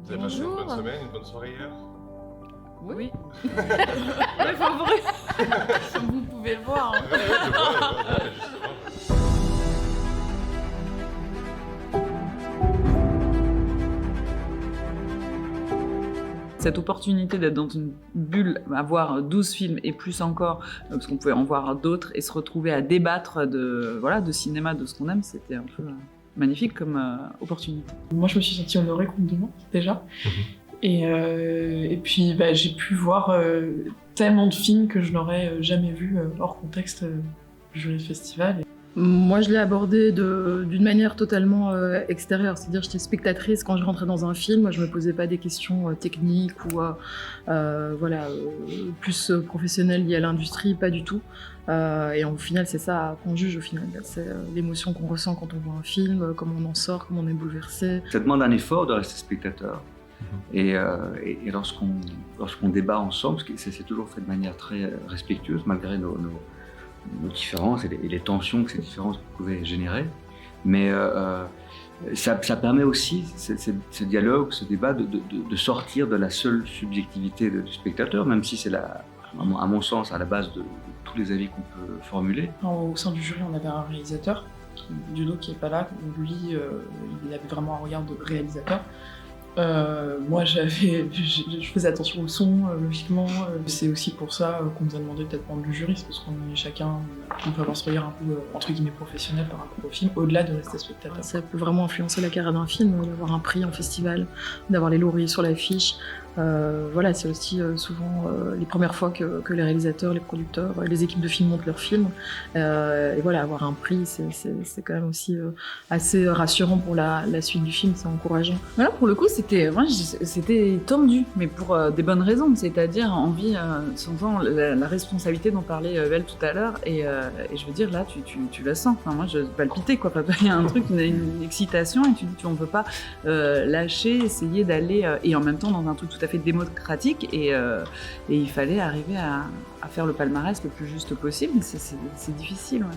Vous avez passé une bonne Bonjour. semaine, une bonne soirée hier? Oui. Mais faut vous... vous pouvez le voir. Hein. Ouais, je vois, justement. Cette opportunité d'être dans une bulle, avoir 12 films et plus encore, parce qu'on pouvait en voir d'autres, et se retrouver à débattre de cinéma, de ce qu'on aime, c'était un peu magnifique comme opportunité. Moi, je me suis sentie honorée complètement, déjà. Et puis, j'ai pu voir tellement de films que je n'aurais jamais vus hors contexte du jury de festival. Moi, je l'ai abordé d'une manière totalement extérieure. C'est-à-dire, j'étais spectatrice quand je rentrais dans un film. Moi, je me posais pas des questions techniques ou plus professionnelles liées à l'industrie, pas du tout. Et au final, c'est ça qu'on juge. Au final, c'est l'émotion qu'on ressent quand on voit un film, comment on en sort, comment on est bouleversé. Ça demande un effort de rester spectateur. Et lorsqu'on débat ensemble, c'est toujours fait de manière très respectueuse, malgré nos différences et les tensions que ces différences pouvaient générer. Mais ça permet aussi, ce dialogue, ce débat, de sortir de la seule subjectivité du spectateur, même si c'est, à mon sens, à la base de tous les avis qu'on peut formuler. Au sein du jury, on avait un réalisateur, Dudo, qui n'est pas là. Lui, il avait vraiment un regard de réalisateur. Moi, je faisais attention au son, logiquement. C'est aussi pour ça qu'on nous a demandé peut-être membre du jury, c'est parce qu'on est chacun, on peut avoir ce regard un peu, entre guillemets, professionnel par rapport au film, au-delà de rester spectateur. Ça peut vraiment influencer la carrière d'un film, d'avoir un prix en festival, d'avoir les lauriers sur l'affiche. C'est aussi souvent les premières fois que les réalisateurs, les producteurs, les équipes de films montent leurs films. Et voilà, avoir un prix, c'est quand même aussi assez rassurant pour la suite du film, c'est encourageant. Voilà, pour le coup, c'était tendu, mais pour des bonnes raisons, c'est-à-dire envie, sentant la responsabilité dont parlait Vel tout à l'heure, et je veux dire, là, tu la sens. Enfin, moi, je palpitais, quoi. Il y a un truc, une excitation, et tu dis, on ne peut pas lâcher, essayer d'aller, et en même temps, dans un truc tout à fait démocratique, et il fallait arriver à faire le palmarès le plus juste possible. C'est difficile, ouais.